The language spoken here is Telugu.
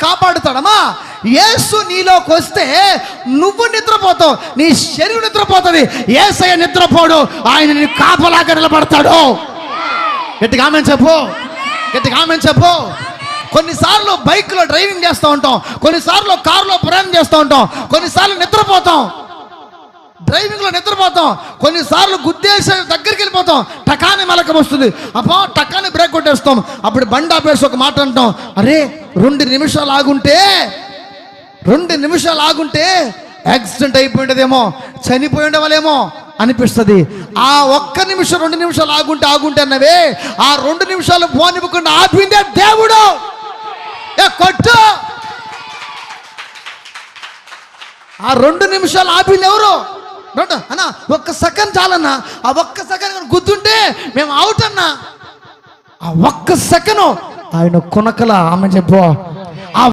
కాపాడుతాడమ్మా. యేసు నీలోకి వస్తే నువ్వు నిద్రపోతావు, నీ శరీరం నిద్రపోతుంది. యేసయ్య నిద్రపోడు, ఆయన నీ కాపలాగా నిలబడతాడు. గట్టిగా ఆమేన్ చెప్పు, గట్టిగా ఆమేన్ చెప్పు. కొన్నిసార్లు బైక్లో డ్రైవింగ్ చేస్తూ ఉంటాం, కొన్నిసార్లు కారులో ప్రయాణం చేస్తూ ఉంటాం, కొన్నిసార్లు నిద్రపోతాం, డ్రైవింగ్లో నిద్రపోతాం, కొన్నిసార్లు గుద్దేసే దగ్గరికి వెళ్ళిపోతాం, టకాని మెలకం వస్తుంది, అబ్బా టకాని బ్రేక్ కొట్టేస్తాం. అప్పుడు బండి ఆపేసి ఒక మాట అంటాం, అరే 2 నిమిషాలు ఆగుంటే 2 నిమిషాలు ఆగుంటే యాక్సిడెంట్ అయిపోయిండదేమో, చనిపోయి ఉండవాలేమో అనిపిస్తుంది. ఆ 1 నిమిషం 2 నిమిషాలు ఆగుంటే అన్నవే, ఆ 2 నిమిషాలు పోనివ్వకుండా ఆపిందే దేవుడు. కొట్టు, ఆ 2 నిమిషాలు ఆపింది ఎవరు? అన్నా 1 సెకండ్ చాలన్నా, ఆ 1 సెకండ్ గుర్తుంటే మేము అవుట్ అన్నా. ఆ 1 సెకండ్ ఆయన కొనకల ఆమె చెప్పు